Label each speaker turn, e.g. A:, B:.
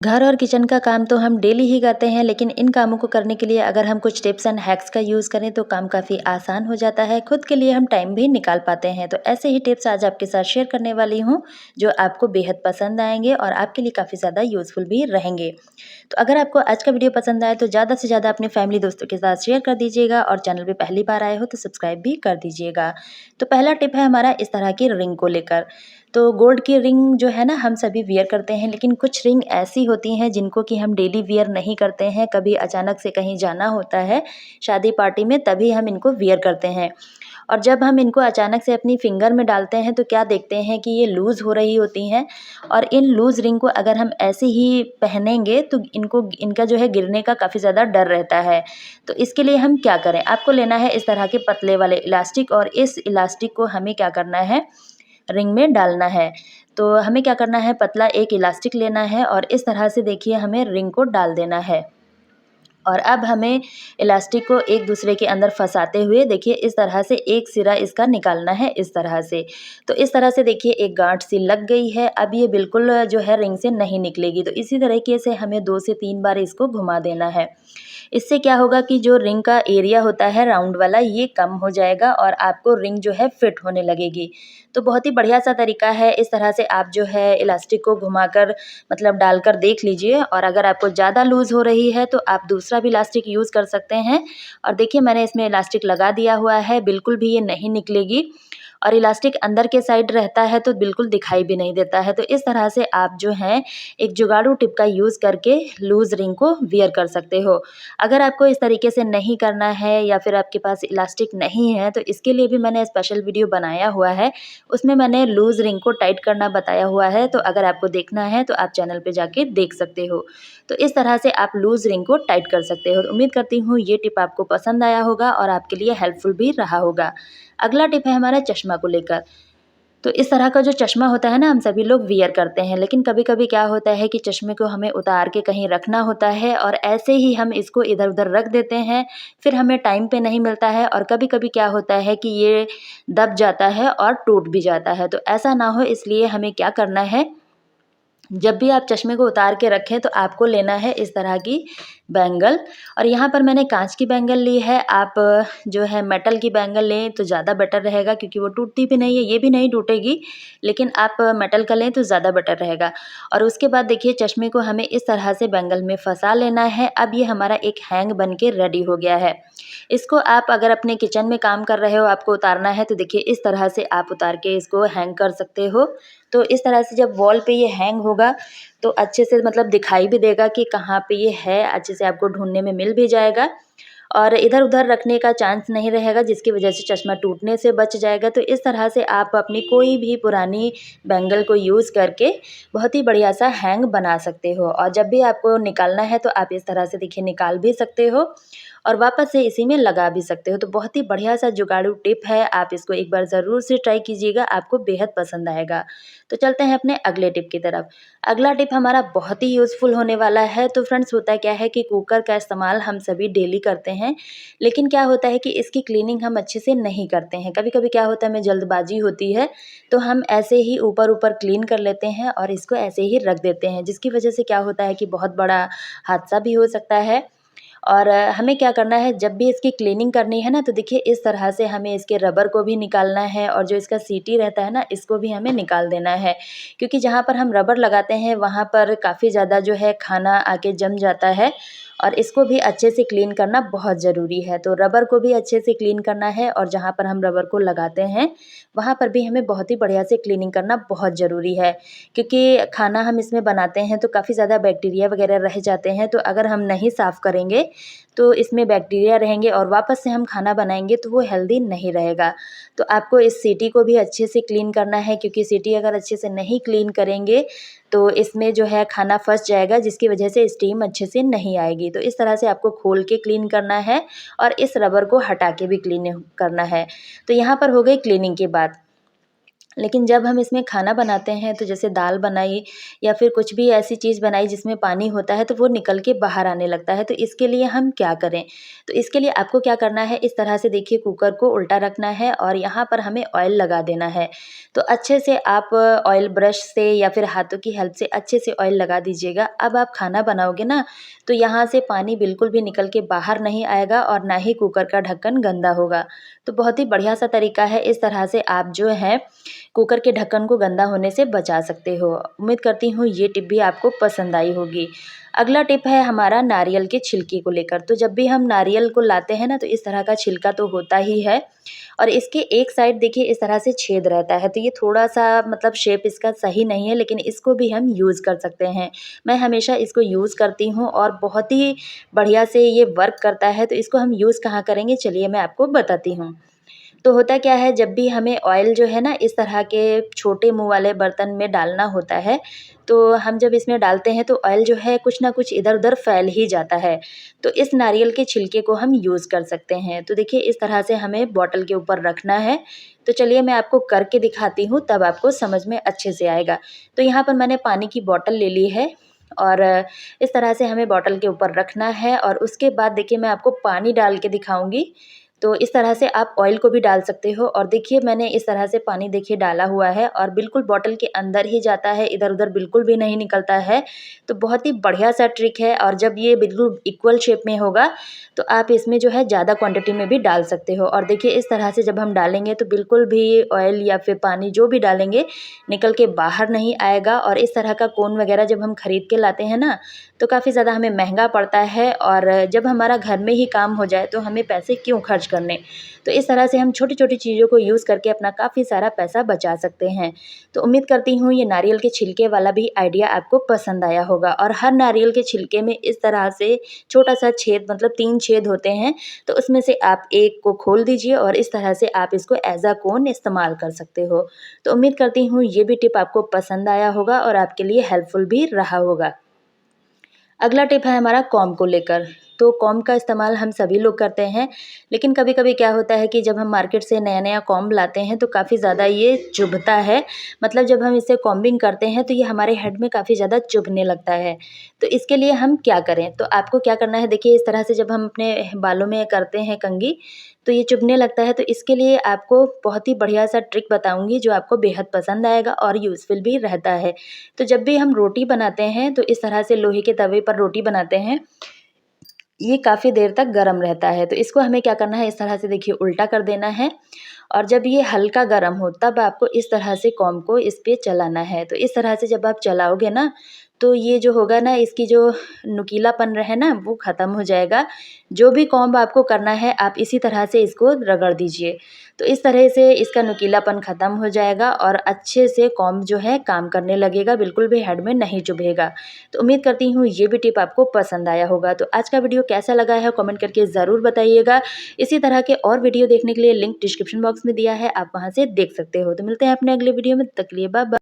A: घर और किचन का काम तो हम डेली ही करते हैं, लेकिन इन कामों को करने के लिए अगर हम कुछ टिप्स एंड हैक्स का यूज़ करें तो काम काफ़ी आसान हो जाता है। खुद के लिए हम टाइम भी निकाल पाते हैं। तो ऐसे ही टिप्स आज आपके साथ शेयर करने वाली हूँ, जो आपको बेहद पसंद आएँगे और आपके लिए काफ़ी ज़्यादा यूज़फुल भी रहेंगे। तो अगर आपको आज का वीडियो पसंद आए तो ज़्यादा से ज़्यादा अपने फैमिली दोस्तों के साथ शेयर कर दीजिएगा और चैनल पे पहली बार आए हो तो सब्सक्राइब भी कर दीजिएगा। तो पहला टिप है हमारा इस तरह की रिंग को लेकर। तो गोल्ड की रिंग जो है ना हम सभी वियर करते हैं, लेकिन कुछ रिंग ऐसी होती हैं जिनको कि हम डेली वियर नहीं करते हैं। कभी अचानक से कहीं जाना होता है शादी पार्टी में, तभी हम इनको वियर करते हैं। और जब हम इनको अचानक से अपनी फिंगर में डालते हैं तो क्या देखते हैं कि ये लूज़ हो रही होती हैं। और इन लूज़ रिंग को अगर हम ऐसे ही पहनेंगे तो इनका जो है गिरने का काफ़ी ज़्यादा डर रहता है। तो इसके लिए हम क्या करें, आपको लेना है इस तरह के पतले वाले इलास्टिक और इस इलास्टिक को हमें क्या करना है, रिंग में डालना है। तो हमें क्या करना है, पतला एक इलास्टिक लेना है और इस तरह से देखिए हमें रिंग को डाल देना है। और अब हमें इलास्टिक को एक दूसरे के अंदर फँसाते हुए देखिए इस तरह से एक सिरा इसका निकालना है इस तरह से। तो इस तरह से देखिए एक गाँठ सी लग गई है, अब ये बिल्कुल जो है रिंग से नहीं निकलेगी। तो इसी तरीके से हमें 2 से 3 बार इसको घुमा देना है। इससे क्या होगा कि जो रिंग का एरिया होता है राउंड वाला, ये कम हो जाएगा और आपको रिंग जो है फिट होने लगेगी। तो बहुत ही बढ़िया सा तरीका है। इस तरह से आप जो है इलास्टिक को घुमाकर मतलब डालकर देख लीजिए और अगर आपको ज़्यादा लूज़ हो रही है तो आप दूसरा भी इलास्टिक यूज़ कर सकते हैं। और देखिए मैंने इसमें इलास्टिक लगा दिया हुआ है, बिल्कुल भी ये नहीं निकलेगी और इलास्टिक अंदर के साइड रहता है तो बिल्कुल दिखाई भी नहीं देता है। तो इस तरह से आप जो है एक जुगाड़ू टिप का यूज़ करके लूज़ रिंग को वियर कर सकते हो। अगर आपको इस तरीके से नहीं करना है या फिर आपके पास इलास्टिक नहीं है तो इसके लिए भी मैंने स्पेशल वीडियो बनाया हुआ है। उसमें मैंने लूज़ रिंग को टाइट करना बताया हुआ है, तो अगर आपको देखना है तो आप चैनल पे जाके देख सकते हो। तो इस तरह से आप लूज़ रिंग को टाइट कर सकते हो। तो उम्मीद करती हूँ ये टिप आपको पसंद आया होगा और आपके लिए हेल्पफुल भी रहा होगा। अगला टिप है हमारा चश्मा को लेकर। तो इस तरह का जो चश्मा होता है ना हम सभी लोग वियर करते हैं, लेकिन कभी-कभी क्या होता है कि चश्मे को हमें उतार के कहीं रखना होता है और ऐसे ही हम इसको इधर-उधर रख देते हैं, फिर हमें टाइम पे नहीं मिलता है और कभी-कभी क्या होता है कि ये दब जाता है और टूट भी जाता है। तो ऐसा ना हो इसलिए हमें क्या करना है, जब भी आप चश्मे को उतार के रखें तो आपको लेना है इस तरह की बैंगल। और यहाँ पर मैंने कांच की बैंगल ली है, आप जो है मेटल की बैंगल लें तो ज़्यादा बेटर रहेगा क्योंकि वो टूटती भी नहीं है, ये भी नहीं टूटेगी, लेकिन आप मेटल का लें तो ज़्यादा बेटर रहेगा। और उसके बाद देखिए चश्मे को हमें इस तरह से बैंगल में फंसा लेना है। अब ये हमारा एक हैंग बन के रेडी हो गया है। इसको आप अगर अपने किचन में काम कर रहे हो, आपको उतारना है तो देखिए इस तरह से आप उतार के इसको हैंग कर सकते हो। तो इस तरह से जब वॉल पे ये हैंग होगा तो अच्छे से मतलब दिखाई भी देगा कि कहाँ पे ये है, अच्छे से आपको ढूँढने में मिल भी जाएगा और इधर-उधर रखने का चांस नहीं रहेगा जिसकी वजह से चश्मा टूटने से बच जाएगा। तो इस तरह से आप अपनी कोई भी पुरानी बैंगल को यूज़ करके बहुत ही बढ़िया सा हैंग बना सकते हो और जब भी आपको निकालना है तो आप इस तरह से देखिए निकाल भी सकते हो और वापस से इसी में लगा भी सकते हो। तो बहुत ही बढ़िया सा जुगाड़ू टिप है, आप इसको एक बार ज़रूर से ट्राई कीजिएगा, आपको बेहद पसंद आएगा। तो चलते हैं अपने अगले टिप की तरफ। अगला टिप हमारा बहुत ही यूज़फुल होने वाला है। तो फ्रेंड्स होता क्या है कि कुकर का इस्तेमाल हम सभी डेली करते हैं, लेकिन क्या होता है कि इसकी क्लीनिंग हम अच्छे से नहीं करते हैं। कभी-कभी क्या होता है हमें जल्दबाजी होती है, तो हम ऐसे ही ऊपर-ऊपर क्लीन कर लेते हैं और इसको ऐसे ही रख देते हैं, जिसकी वजह से क्या होता है कि बहुत बड़ा हादसा भी हो सकता है। और हमें क्या करना है जब भी इसकी क्लीनिंग करनी है ना तो देखिए इस तरह से हमें इसके रबर को भी निकालना है और जो इसका सीटी रहता है ना इसको भी हमें निकाल देना है। क्योंकि जहाँ पर हम रबर लगाते हैं वहाँ पर काफ़ी ज़्यादा जो है खाना आके जम जाता है और इसको भी अच्छे से क्लीन करना बहुत ज़रूरी है। तो रबर को भी अच्छे से क्लीन करना है और जहाँ पर हम रबर को लगाते हैं वहाँ पर भी हमें बहुत ही बढ़िया से क्लीनिंग करना बहुत ज़रूरी है। क्योंकि खाना हम इसमें बनाते हैं तो काफ़ी ज़्यादा बैक्टीरिया वगैरह रह जाते हैं, तो अगर हम नहीं साफ़ करेंगे तो इसमें बैक्टीरिया रहेंगे और वापस से हम खाना बनाएँगे तो वो हेल्दी नहीं रहेगा। तो आपको इस सीटी को भी अच्छे से क्लीन करना है क्योंकि सीटी अगर अच्छे से नहीं क्लीन करेंगे तो इसमें जो है खाना फँस जाएगा जिसकी वजह से स्टीम अच्छे से नहीं आएगी। तो इस तरह से आपको खोल के क्लीन करना है और इस रबर को हटा के भी क्लीन करना है। तो यहाँ पर हो गई क्लीनिंग की बात। लेकिन जब हम इसमें खाना बनाते हैं तो जैसे दाल बनाई या फिर कुछ भी ऐसी चीज़ बनाई जिसमें पानी होता है तो वो निकल के बाहर आने लगता है। तो इसके लिए हम क्या करें? तो इसके लिए आपको क्या करना है, इस तरह से देखिए कुकर को उल्टा रखना है और यहाँ पर हमें ऑयल लगा देना है। तो अच्छे से आप ऑयल ब्रश से या फिर हाथों की हेल्प से अच्छे से ऑयल लगा दीजिएगा। अब आप खाना बनाओगे ना, तो यहाँ से पानी बिल्कुल भी निकल के बाहर नहीं आएगा और ना ही कुकर का ढक्कन गंदा होगा। तो बहुत ही बढ़िया सा तरीका है, इस तरह से आप जो है कुकर के ढक्कन को गंदा होने से बचा सकते हो। उम्मीद करती हूँ ये टिप भी आपको पसंद आई होगी। अगला टिप है हमारा नारियल के छिलके को लेकर। तो जब भी हम नारियल को लाते हैं ना, तो इस तरह का छिलका तो होता ही है और इसके एक साइड देखिए इस तरह से छेद रहता है। तो ये थोड़ा-सा मतलब शेप इसका सही नहीं है, लेकिन इसको भी हम यूज़ कर सकते हैं। मैं हमेशा इसको यूज़ करती हूँ और बहुत ही बढ़िया से ये वर्क करता है। तो इसको हम यूज़ कहाँ करेंगे, चलिए मैं आपको बताती हूँ। तो होता क्या है, जब भी हमें ऑयल जो है ना इस तरह के छोटे मुँह वाले बर्तन में डालना होता है, तो हम जब इसमें डालते हैं तो ऑयल जो है कुछ ना कुछ इधर-उधर फैल ही जाता है। तो इस नारियल के छिलके को हम यूज़ कर सकते हैं। तो देखिए इस तरह से हमें बॉटल के ऊपर रखना है। तो चलिए मैं आपको करके दिखाती हूँ, तब आपको समझ में अच्छे से आएगा। तो यहाँ पर मैंने पानी की बॉटल ले ली है और इस तरह से हमें बॉटल के ऊपर रखना है और उसके बाद देखिए मैं आपको पानी डाल के दिखाऊँगी। तो इस तरह से आप ऑयल को भी डाल सकते हो और देखिए मैंने इस तरह से पानी देखिए डाला हुआ है और बिल्कुल बॉटल के अंदर ही जाता है, इधर-उधर बिल्कुल भी नहीं निकलता है। तो बहुत ही बढ़िया सा ट्रिक है और जब ये बिल्कुल इक्वल शेप में होगा, तो आप इसमें जो है ज़्यादा क्वांटिटी में भी डाल सकते हो और देखिए इस तरह से जब हम डालेंगे तो बिल्कुल भी ऑयल या फिर पानी जो भी डालेंगे, निकल के बाहर नहीं आएगा। और इस तरह का कोन वगैरह जब हम खरीद के लाते हैं ना, तो काफ़ी ज़्यादा हमें महँगा पड़ता है और जब हमारा घर में ही काम हो जाए तो हमें पैसे क्यों खर्च करने। तो इस तरह से हम छोटी-छोटी चीज़ों को यूज़ करके अपना काफ़ी सारा पैसा बचा सकते हैं। तो उम्मीद करती हूँ ये नारियल के छिलके वाला भी आइडिया आपको पसंद आया होगा और हर नारियल के छिलके में इस तरह से छोटा-सा छेद मतलब 3 छेद होते हैं, तो उसमें से आप एक को खोल दीजिए और इस तरह से आप इसको एज़ अ कोन इस्तेमाल कर सकते हो। तो उम्मीद करती हूँ ये भी टिप आपको पसंद आया होगा और आपके लिए हेल्पफुल भी रहा होगा। अगला टिप है हमारा कॉम्ब को लेकर। तो कॉम्ब का इस्तेमाल हम सभी लोग करते हैं, लेकिन कभी-कभी क्या होता है कि जब हम मार्केट से नया-नया कॉम्ब लाते हैं तो काफ़ी ज़्यादा ये चुभता है। मतलब जब हम इसे कॉम्बिंग करते हैं तो ये हमारे हेड में काफ़ी ज़्यादा चुभने लगता है। तो इसके लिए हम क्या करें? तो आपको क्या करना है, देखिए इस तरह से जब हम अपने बालों में करते हैं कंघी, तो ये चुभने लगता है। तो इसके लिए आपको बहुत ही बढ़िया सा ट्रिक बताऊँगी जो आपको बेहद पसंद आएगा और यूज़फुल भी रहता है। तो जब भी हम रोटी बनाते हैं तो इस तरह से लोहे के तवे पर रोटी बनाते हैं, ये काफ़ी देर तक गरम रहता है। तो इसको हमें क्या करना है, इस तरह से देखिए उल्टा कर देना है और जब ये हल्का गरम हो तब आपको इस तरह से कॉम्ब को इस पे चलाना है। तो इस तरह से जब आप चलाओगे ना, तो ये जो होगा ना, इसकी जो नुकीलापन है ना वो ख़त्म हो जाएगा। जो भी कॉम्ब आपको करना है आप इसी तरह से इसको रगड़ दीजिए। तो इस तरह से इसका नुकीलापन ख़त्म हो जाएगा और अच्छे से कॉम्ब जो है काम करने लगेगा, बिल्कुल भी हेड में नहीं चुभेगा। तो उम्मीद करती हूँ ये भी टिप आपको पसंद आया होगा। तो आज का वीडियो कैसा लगा है कमेंट करके ज़रूर बताइएगा। इसी तरह के और वीडियो देखने के लिए लिंक डिस्क्रिप्शन बॉक्स में दिया है, आप वहाँ से देख सकते हो। तो मिलते हैं अपने अगले वीडियो में, तब तक के लिए बाय बाय।